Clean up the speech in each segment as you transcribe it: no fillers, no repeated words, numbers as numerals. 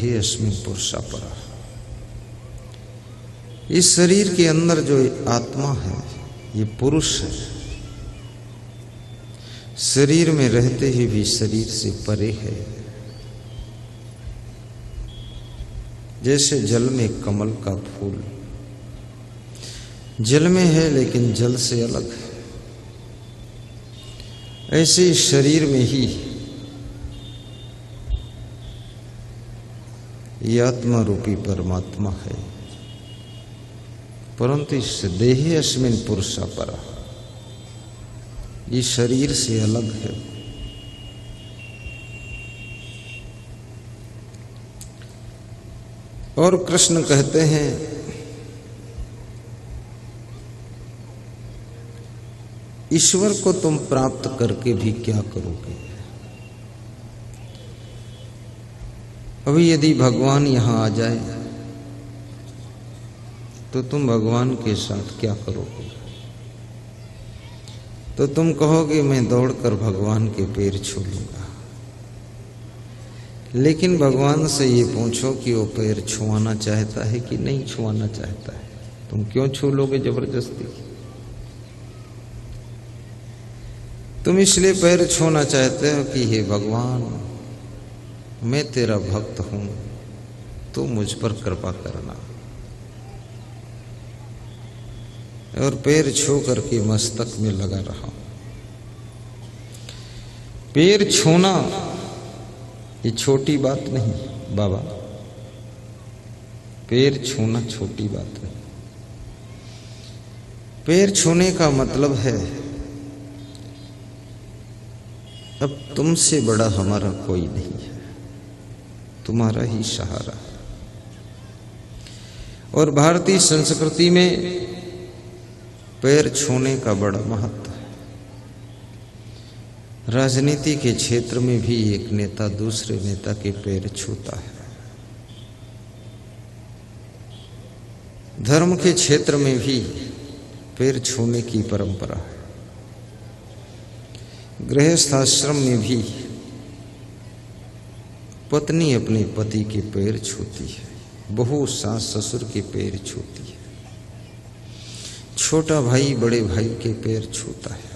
देहे अस्मिन् पुरुषा परा। इस शरीर के अंदर जो आत्मा है ये पुरुष है, शरीर में रहते ही भी शरीर से परे है। जैसे जल में कमल का फूल जल में है लेकिन जल से अलग है, ऐसे शरीर में ही ये आत्मा रूपी परमात्मा है, परंतु इस देहे अस्मिन् पुरुषा परा, ये शरीर से अलग है। और कृष्ण कहते हैं ईश्वर को तुम प्राप्त करके भी क्या करोगे। अभी यदि भगवान यहां आ जाए तो तुम भगवान के साथ क्या करोगे। तो तुम कहोगे मैं दौड़कर भगवान के पैर छू लूंगा, लेकिन भगवान से ये पूछो कि वो पैर छुआना चाहता है कि नहीं छुआना चाहता है, तुम क्यों छू लोगे जबरदस्ती। तुम इसलिए पैर छूना चाहते हो कि हे भगवान मैं तेरा भक्त हूं, तू मुझ पर कृपा करना। और पैर छू करके मस्तक में लगा रहा। पैर छूना ये छोटी बात नहीं बाबा, पैर छूना छोटी बात नहीं। पैर छूने का मतलब है अब तुमसे बड़ा हमारा कोई नहीं है, तुम्हारा ही सहारा है। और भारतीय संस्कृति में पैर छूने का बड़ा महत्व है। राजनीति के क्षेत्र में भी एक नेता दूसरे नेता के पैर छूता है। धर्म के क्षेत्र में भी पैर छूने की परंपरा है। गृहस्थाश्रम में भी पत्नी अपने पति के पैर छूती है, बहू सास ससुर के पैर छूती है, छोटा भाई बड़े भाई के पैर छूता है।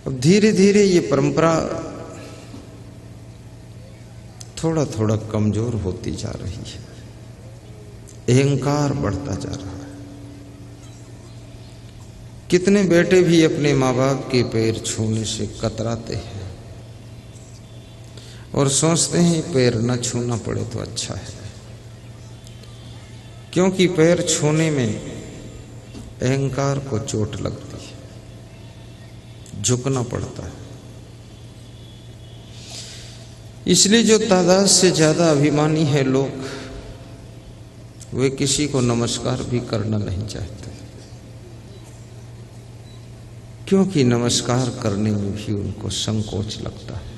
अब धीरे धीरे ये परंपरा थोड़ा थोड़ा कमजोर होती जा रही है, अहंकार बढ़ता जा रहा है। कितने बेटे भी अपने माँ बाप के पैर छूने से कतराते हैं और सोचते हैं पैर न छूना पड़े तो अच्छा है, क्योंकि पैर छूने में अहंकार को चोट लगती है, झुकना पड़ता है। इसलिए जो तादाद से ज्यादा अभिमानी है लोग, वे किसी को नमस्कार भी करना नहीं चाहते, क्योंकि नमस्कार करने में भी उनको संकोच लगता है।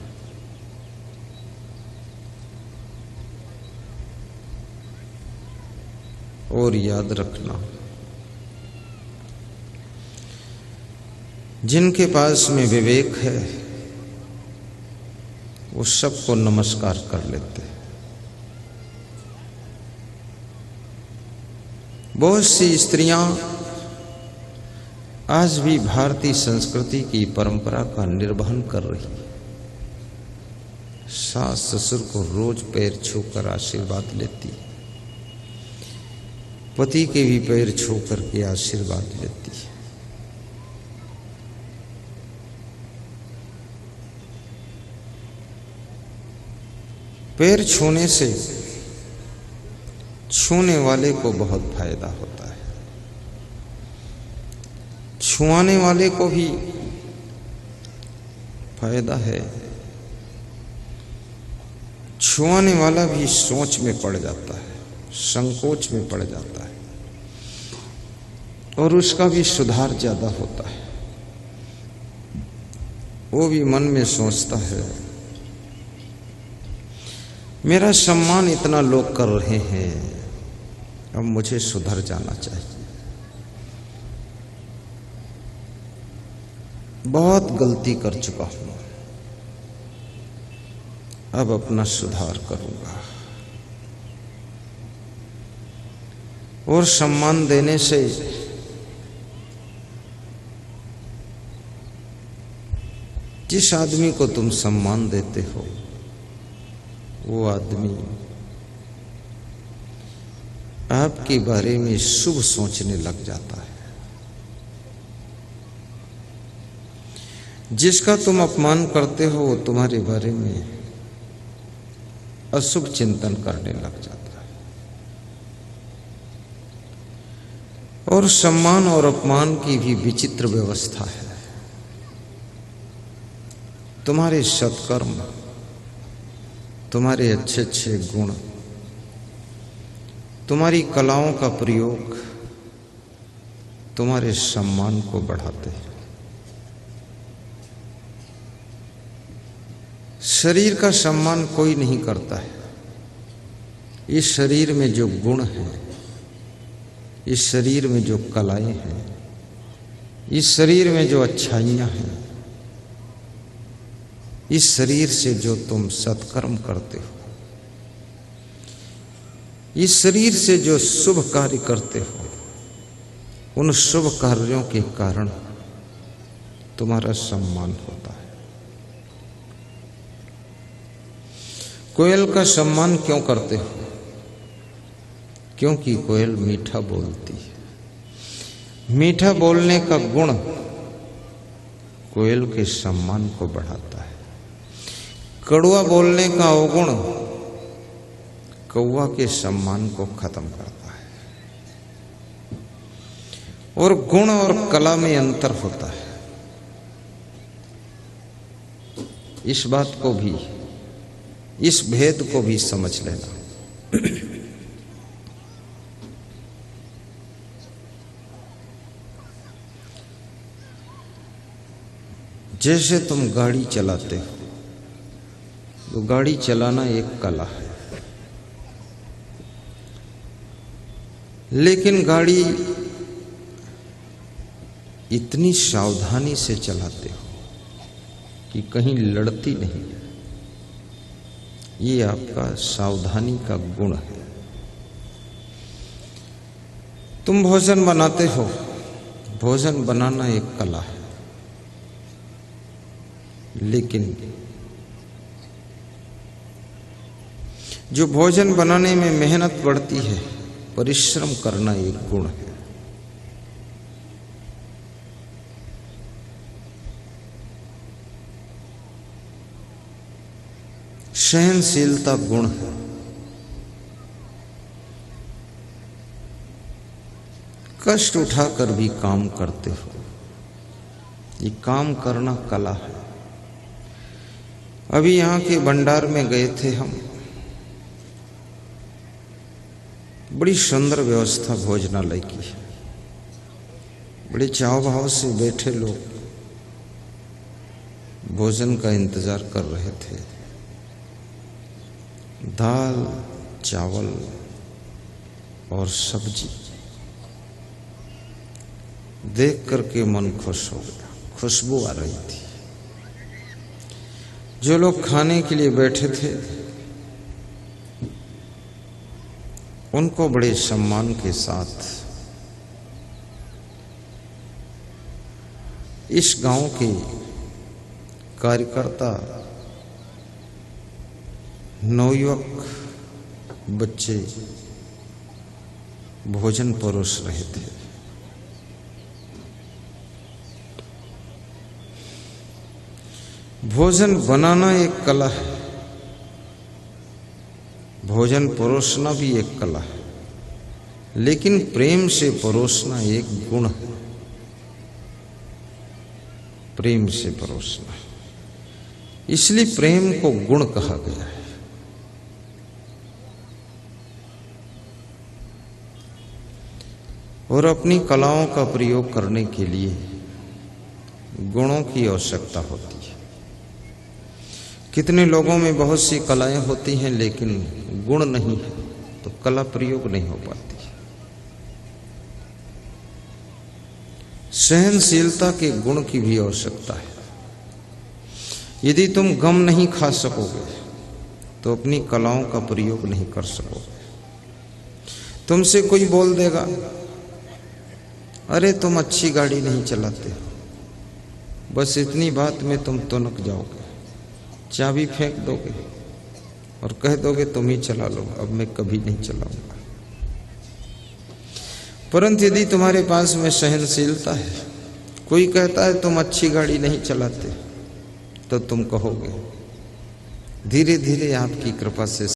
और याद रखना, जिनके पास में विवेक है वो सबको नमस्कार कर लेते हैं। बहुत सी स्त्रियां आज भी भारतीय संस्कृति की परंपरा का निर्वहन कर रही है। सास ससुर को रोज पैर छूकर आशीर्वाद लेती है, पति के भी पैर छू करके आशीर्वाद लेती है। पैर छूने से छूने वाले को बहुत फायदा होता है, छुआने वाले को भी फायदा है। छुआने वाला भी सोच में पड़ जाता है, संकोच में पड़ जाता है और उसका भी सुधार ज्यादा होता है। वो भी मन में सोचता है मेरा सम्मान इतना लोग कर रहे हैं, अब मुझे सुधर जाना चाहिए। बहुत गलती कर चुका हूं, अब अपना सुधार करूंगा। और सम्मान देने से जिस आदमी को तुम सम्मान देते हो वो आदमी आपके बारे में शुभ सोचने लग जाता है। जिसका तुम अपमान करते हो वो तुम्हारे बारे में अशुभ चिंतन करने लग जाता है। और सम्मान और अपमान की भी विचित्र व्यवस्था है। तुम्हारे सत्कर्म, तुम्हारे अच्छे अच्छे गुण, तुम्हारी कलाओं का प्रयोग तुम्हारे सम्मान को बढ़ाते हैं। शरीर का सम्मान कोई नहीं करता है। इस शरीर में जो गुण हैं, इस शरीर में जो कलाएं हैं, इस शरीर में जो अच्छाइयां हैं, इस शरीर से जो तुम सत्कर्म करते हो, इस शरीर से जो शुभ कार्य करते हो, उन शुभ कार्यों के कारण तुम्हारा सम्मान होता है। कोयल का सम्मान क्यों करते हो? क्योंकि कोयल मीठा बोलती है। मीठा बोलने का गुण कोयल के सम्मान को बढ़ाता है। कड़वा बोलने का अवगुण कौवा के सम्मान को खत्म करता है। और गुण और कला में अंतर होता है। इस बात को भी, इस भेद को भी समझ लेना। जैसे तुम गाड़ी चलाते हो तो गाड़ी चलाना एक कला है, लेकिन गाड़ी इतनी सावधानी से चलाते हो कि कहीं लड़ती नहीं। ये आपका सावधानी का गुण है। तुम भोजन बनाते हो, भोजन बनाना एक कला है, लेकिन जो भोजन बनाने में मेहनत बढ़ती है, परिश्रम करना एक गुण है। सहनशीलता गुण है। कष्ट उठाकर भी काम करते हो, ये काम करना कला है। अभी यहाँ के भंडार में गए थे हम, बड़ी सुंदर व्यवस्था भोजनालय की है। बड़े चाव भाव से बैठे लोग भोजन का इंतजार कर रहे थे। दाल, चावल और सब्जी देख करके मन खुश हो गया। खुशबू आ रही थी। जो लोग खाने के लिए बैठे थे उनको बड़े सम्मान के साथ इस गांव के कार्यकर्ता नवयुवक बच्चे भोजन परोस रहे थे। भोजन बनाना एक कला है, भोजन परोसना भी एक कला है, लेकिन प्रेम से परोसना एक गुण है। प्रेम से परोसना, इसलिए प्रेम को गुण कहा गया है। और अपनी कलाओं का प्रयोग करने के लिए गुणों की आवश्यकता होती है। कितने लोगों में बहुत सी कलाएं होती हैं, लेकिन गुण नहीं है तो कला प्रयोग नहीं हो पाती। सहनशीलता के गुण की भी आवश्यकता है। यदि तुम गम नहीं खा सकोगे तो अपनी कलाओं का प्रयोग नहीं कर सकोगे। तुमसे कोई बोल देगा, अरे तुम अच्छी गाड़ी नहीं चलाते, बस इतनी बात में तुम तुनक जाओगे, चाबी फेंक दोगे और कह दोगे तुम ही चला लो, अब मैं कभी नहीं चलाऊंगा। परंतु यदि तुम्हारे पास में सहनशीलता है, कोई कहता है तुम अच्छी गाड़ी नहीं चलाते, तो तुम कहोगे। धीरे धीरे आपकी कृपा से